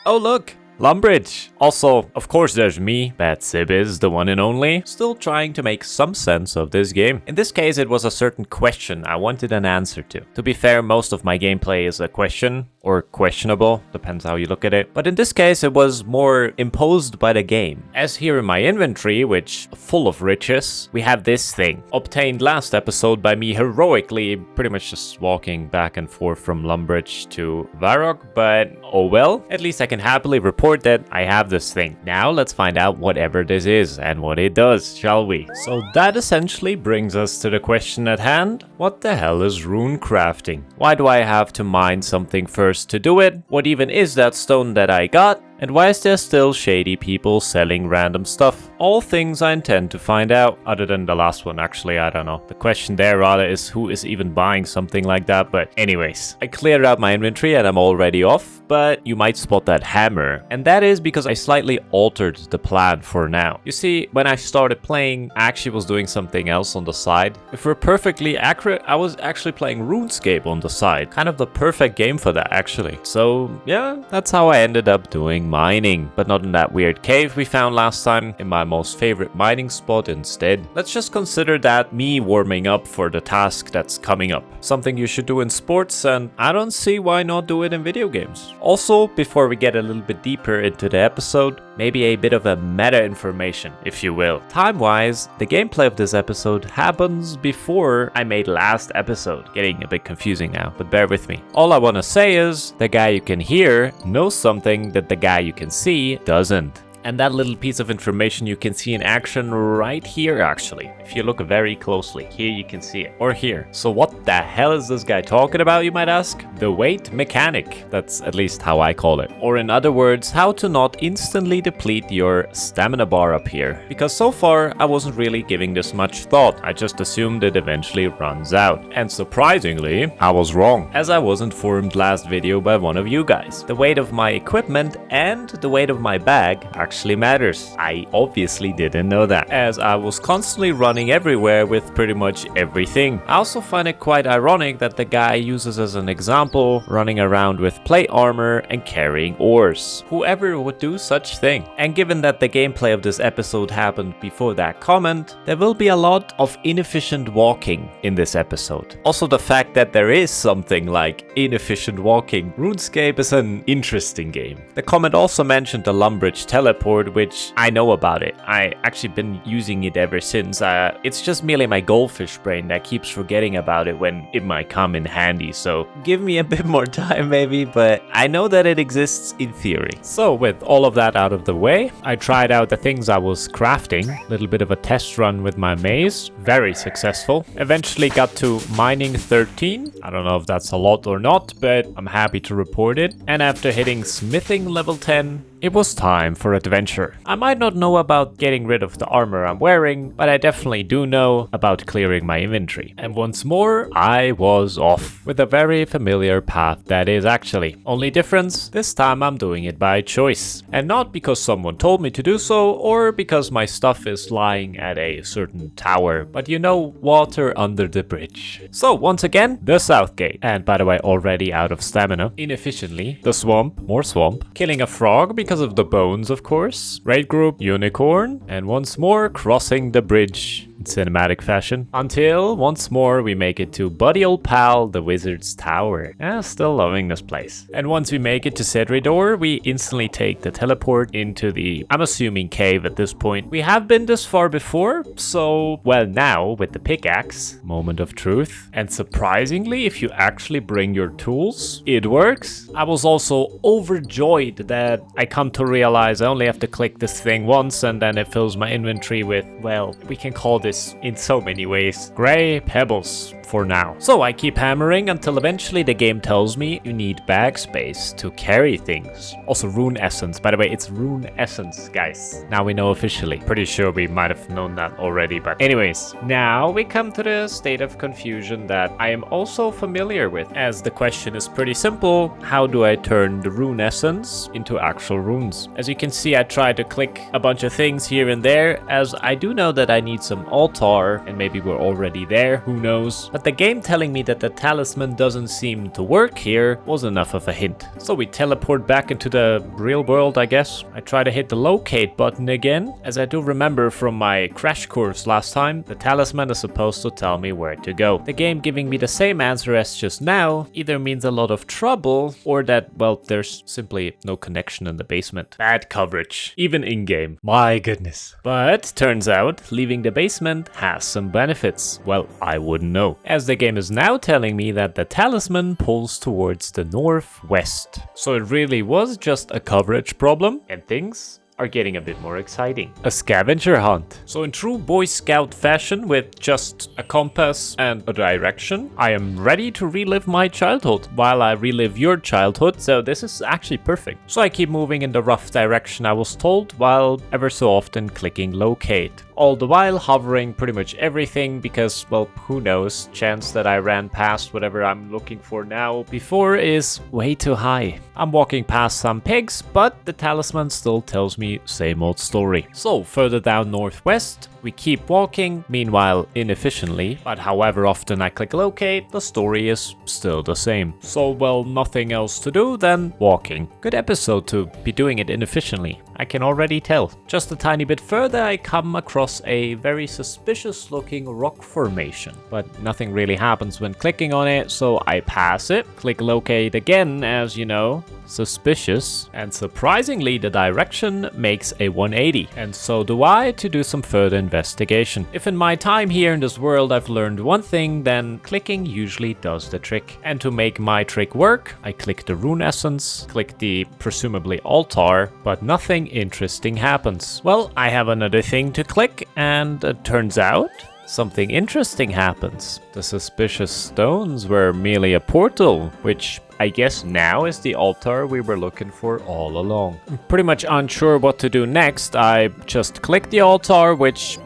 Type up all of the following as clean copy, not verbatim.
Oh look! Lumbridge! Also, of course there's me, Bad Sibis, the one and only, still trying to make some sense of this game. In this case it was a certain question I wanted an answer to. To be fair, most of my gameplay is a question, or questionable, depends how you look at it. But in this case it was more imposed by the game. As here in my inventory, which full of riches, we have this thing. Obtained last episode by me heroically, pretty much just walking back and forth from Lumbridge to Varrock, but oh well, at least I can happily report that I have this thing. Now let's find out whatever this is and what it does, shall we? So that essentially brings us to the question at hand. What the hell is rune crafting? Why do I have to mine something first to do it? What even is that stone that I got? And why is there still shady people selling random stuff? All things I intend to find out, other than the last one actually, I don't know. The question there rather is who is even buying something like that, but anyways. I cleared out my inventory and I'm already off, but you might spot that hammer. And that is because I slightly altered the plan for now. You see, when I started playing, I actually was doing something else on the side. If we're perfectly accurate, I was actually playing RuneScape on the side. Kind of the perfect game for that actually. So yeah, that's how I ended up doing mining, but not in that weird cave we found last time, in my most favorite mining spot instead. Let's just consider that me warming up for the task that's coming up. Something you should do in sports, and I don't see why not do it in video games. Also, before we get a little bit deeper into the episode, maybe a bit of a meta information, if you will. Time-wise, the gameplay of this episode happens before I made last episode. Getting a bit confusing now, but bear with me. All I want to say is, the guy you can hear knows something that the guy you can see doesn't. And that little piece of information you can see in action right here actually. If you look very closely, here you can see it. Or here. So what the hell is this guy talking about, you might ask? The weight mechanic. That's at least how I call it. Or in other words, how to not instantly deplete your stamina bar up here. Because so far, I wasn't really giving this much thought. I just assumed it eventually runs out. And surprisingly, I was wrong. As I was informed last video by one of you guys. The weight of my equipment and the weight of my bag actually matters. I obviously didn't know that, as I was constantly running everywhere with pretty much everything. I also find it quite ironic that the guy uses as an example running around with plate armor and carrying ores. Whoever would do such thing? And given that the gameplay of this episode happened before that comment, there will be a lot of inefficient walking in this episode. Also the fact that there is something like inefficient walking. RuneScape is an interesting game. The comment also mentioned the Lumbridge teleport, which I know about it. I actually been using it ever since. It's just merely my goldfish brain that keeps forgetting about it when it might come in handy. So give me a bit more time maybe, but I know that it exists in theory. So with all of that out of the way, I tried out the things I was crafting. A little bit of a test run with my maze. Very successful. Eventually got to mining 13. I don't know if that's a lot or not, but I'm happy to report it. And after hitting smithing level 10, it was time for adventure. I might not know about getting rid of the armor I'm wearing, but I definitely do know about clearing my inventory. And once more, I was off. With a very familiar path that is actually. Only difference, this time I'm doing it by choice. And not because someone told me to do so, or because my stuff is lying at a certain tower, but you know, water under the bridge. So once again, the south gate. And by the way, already out of stamina. Inefficiently, the swamp, more swamp. Killing a frog because of the bones, of course. Raid group, unicorn, and once more crossing the bridge in cinematic fashion. Until once more we make it to buddy old pal, the wizard's tower. Still loving this place. And once we make it to Cedridor, we instantly take the teleport into the, I'm assuming, cave at this point. We have been this far before, so, well, now with the pickaxe, moment of truth. And surprisingly, if you actually bring your tools, it works. I was also overjoyed that I come to realize I only have to click this thing once and then it fills my inventory with, well, we can call this in so many ways, gray pebbles. for now. So I keep hammering until eventually the game tells me you need bag space to carry things. Also rune essence. By the way, it's rune essence, guys. Now we know officially. Pretty sure we might have known that already, but anyways. Now we come to the state of confusion that I am also familiar with, as the question is pretty simple. How do I turn the rune essence into actual runes? As you can see, I tried to click a bunch of things here and there, as I do know that I need some altar, and maybe we're already there, who knows. but the game telling me that the talisman doesn't seem to work here was enough of a hint. So we teleport back into the real world, I guess. I try to hit the locate button again. As I do remember from my crash course last time, the talisman is supposed to tell me where to go. The game giving me the same answer as just now either means a lot of trouble or that, well, there's simply no connection in the basement. Bad coverage, even in-game. My goodness. But turns out leaving the basement has some benefits. Well, I wouldn't know, as the game is now telling me that the talisman pulls towards the northwest. So it really was just a coverage problem, and things are getting a bit more exciting. A scavenger hunt. So in true Boy Scout fashion, with just a compass and a direction, I am ready to relive my childhood while I relive your childhood, so this is actually perfect. So I keep moving in the rough direction I was told, while ever so often clicking locate. All the while hovering pretty much everything because, well, who knows, chance that I ran past whatever I'm looking for now before is way too high. I'm walking past some pigs, but the talisman still tells me same old story. So further down northwest, we keep walking, meanwhile inefficiently, but however often I click locate, the story is still the same. So, well, nothing else to do than walking. Good episode to be doing it inefficiently, I can already tell. Just a tiny bit further, I come across a very suspicious looking rock formation, but nothing really happens when clicking on it, so I pass it, click locate again, as you know, suspicious, and surprisingly the direction makes a 180, and so do I to do some further investigation. If in my time here in this world I've learned one thing, then clicking usually does the trick. And to make my trick work, I click the rune essence, click the presumably altar, but nothing interesting happens. Well, I have another thing to click, and it turns out something interesting happens. The suspicious stones were merely a portal, which I guess now is the altar we were looking for all along. I'm pretty much unsure what to do next. I just click the altar, which,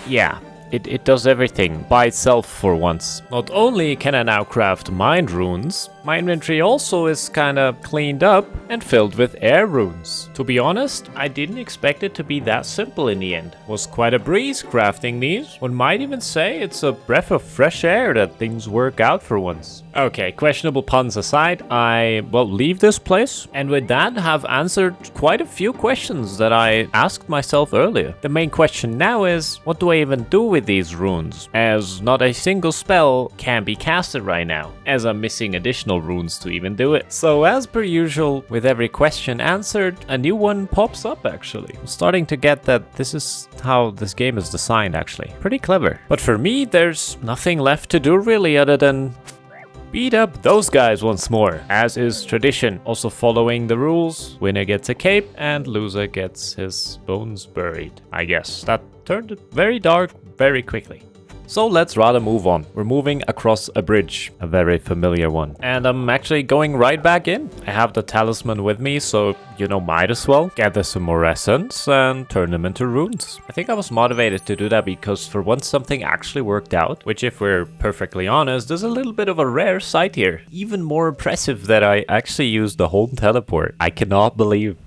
yeah, it does everything by itself for once. Not only can I now craft mind runes, my inventory also is kinda cleaned up and filled with air runes. To be honest, I didn't expect it to be that simple in the end. It was quite a breeze crafting these. One might even say it's a breath of fresh air that things work out for once. Okay, questionable puns aside, I, well, leave this place, and with that have answered quite a few questions that I asked myself earlier. The main question now is, what do I even do with these runes, as not a single spell can be casted right now, as I'm missing additional runes to even do it. So as per usual, with every question answered, a new one pops up actually. I'm starting to get that this is how this game is designed actually. Pretty clever. But for me, there's nothing left to do really other than beat up those guys once more, as is tradition. Also following the rules, winner gets a cape and loser gets his bones buried. I guess that turned very dark very quickly. So let's rather move on. We're moving across a bridge, a very familiar one. And I'm actually going right back in. I have the talisman with me, so, you know, might as well gather some more essence and turn them into runes. I think I was motivated to do that because for once something actually worked out, which if we're perfectly honest, is a little bit of a rare sight here. Even more impressive that I actually used the home teleport. I cannot believe.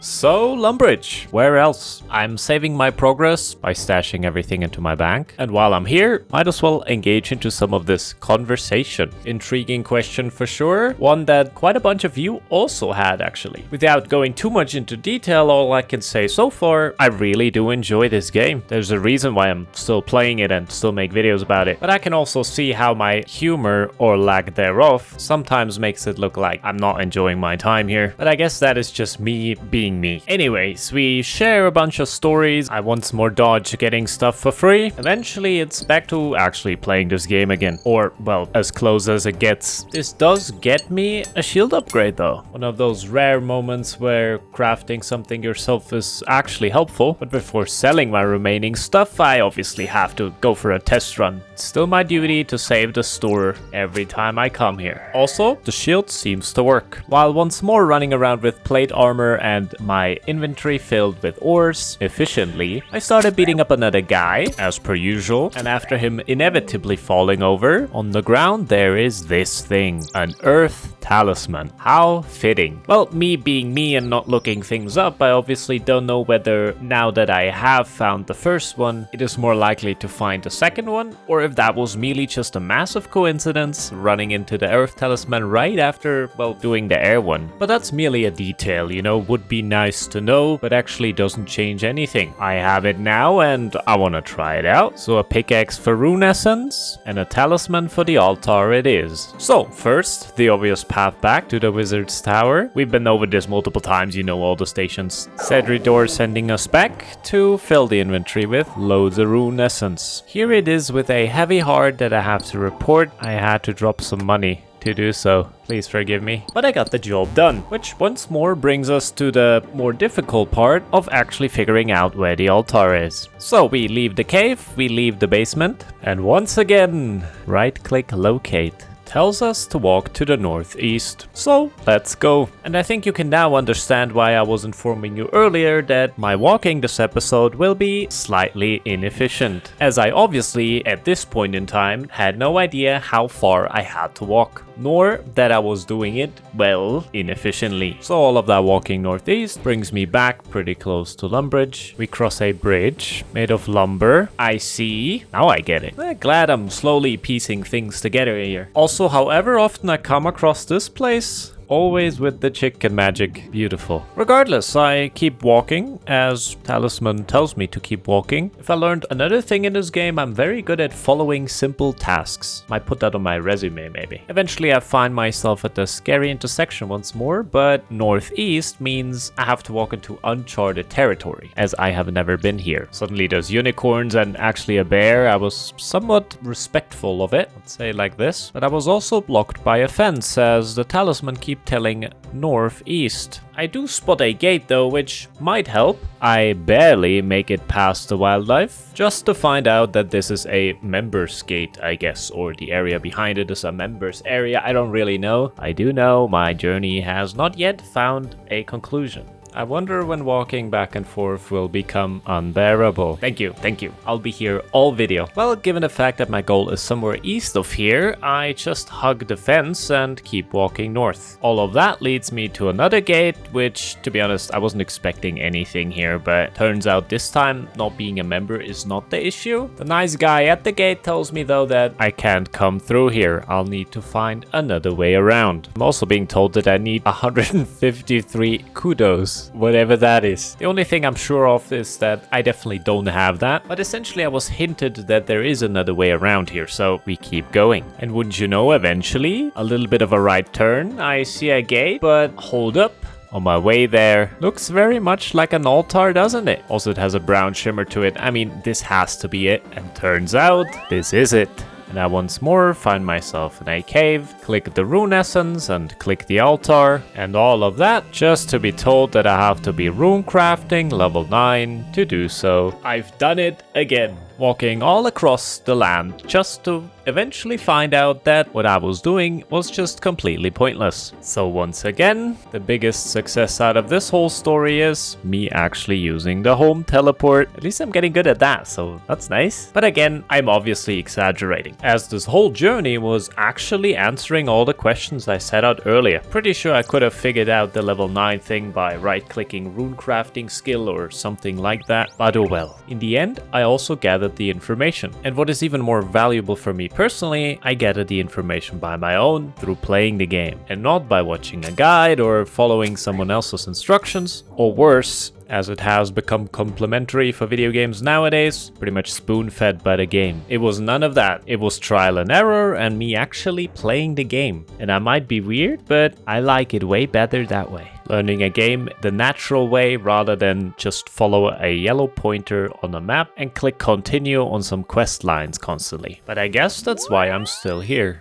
So, Lumbridge, where else? I'm saving my progress by stashing everything into my bank. And while I'm here, might as well engage into some of this conversation. Intriguing question for sure. One that quite a bunch of you also had actually. Without going too much into detail, all I can say so far, I really do enjoy this game. There's a reason why I'm still playing it and still make videos about it. But I can also see how my humor, or lack thereof, sometimes makes it look like I'm not enjoying my time here. But I guess that is just me being me. Anyways, we share a bunch of stories. I once more dodge getting stuff for free. Eventually, it's back to actually playing this game again. Or, well, as close as it gets. This does get me a shield upgrade though. One of those rare moments where crafting something yourself is actually helpful. But before selling my remaining stuff, I obviously have to go for a test run. It's still my duty to save the store every time I come here. Also, the shield seems to work. While once more running around with plate armor and my inventory filled with ores efficiently, I started beating up another guy, as per usual, and after him inevitably falling over, on the ground there is this thing, an earth talisman. How fitting. Well, me being me and not looking things up, I obviously don't know whether now that I have found the first one, it is more likely to find the second one, or if that was merely just a massive coincidence running into the earth talisman right after, well, doing the air one. But that's merely a detail, you know, would be nice to know, but actually doesn't change anything. I have it now and I want to try it out. So a pickaxe for rune essence and a talisman for the altar it is. So first, the obvious path back to the wizard's tower. We've been over this multiple times, you know all the stations. Cedridor sending us back to fill the inventory with loads of rune essence. Here it is with a heavy heart that I have to report. I had to drop some money to do so. Please forgive me. But I got the job done, which once more brings us to the more difficult part of actually figuring out where the altar is. So we leave the cave, we leave the basement, and once again, right-click locate. Tells us to walk to the northeast. So let's go. And I think you can now understand why I was informing you earlier that my walking this episode will be slightly inefficient, as I obviously at this point in time had no idea how far I had to walk, nor that I was doing it, well, inefficiently. So all of that walking northeast brings me back pretty close to Lumbridge. We cross a bridge made of lumber. I see. Now I get it. Glad I'm slowly piecing things together here. Also, however often I come across this place, always with the chicken magic. Beautiful. Regardless, I keep walking as talisman tells me to keep walking. If I learned another thing in this game, I'm very good at following simple tasks. Might put that on my resume maybe. Eventually I find myself at the scary intersection once more, but northeast means I have to walk into uncharted territory, as I have never been here. Suddenly there's unicorns and actually a bear. I was somewhat respectful of it, let's say like this. But I was also blocked by a fence as the talisman keeps telling northeast. I do spot a gate though, which might help. I barely make it past the wildlife, just to find out that this is a members gate, I guess, or the area behind it is a members area. I don't really know. I do know my journey has not yet found a conclusion. I wonder when walking back and forth will become unbearable. Thank you. I'll be here all video. Well, given the fact that my goal is somewhere east of here, I just hug the fence and keep walking north. All of that leads me to another gate, which, to be honest, I wasn't expecting anything here, but turns out this time not being a member is not the issue. The nice guy at the gate tells me though that I can't come through here. I'll need to find another way around. I'm also being told that I need 153 kudos. Whatever that is. The only thing I'm sure of is that I definitely don't have that, but essentially I was hinted that there is another way around here, so we keep going. And wouldn't you know, eventually, a little bit of a right turn, I see a gate, but hold up. On my way there, looks very much like an altar, doesn't it? Also, it has a brown shimmer to it. I mean, this has to be it. And turns out, this is it. And I once more find myself in a cave, click the rune essence and click the altar, and all of that just to be told that I have to be runecrafting level 9 to do so. I've done it again, walking all across the land just to eventually find out that what I was doing was just completely pointless. So once again, the biggest success out of this whole story is me actually using the home teleport. At least I'm getting good at that, so that's nice. But again, I'm obviously exaggerating, as this whole journey was actually answering all the questions I set out earlier. Pretty sure I could have figured out the level 9 thing by right-clicking runecrafting skill or something like that, but oh well. In the end, I also gathered the information. And what is even more valuable for me personally, I gathered the information by my own through playing the game, and not by watching a guide or following someone else's instructions, or worse, as it has become complimentary for video games nowadays, pretty much spoon-fed by the game. It was none of that. It was trial and error and me actually playing the game. And I might be weird, but I like it way better that way. Learning a game the natural way rather than just follow a yellow pointer on a map and click continue on some quest lines constantly. But I guess that's why I'm still here.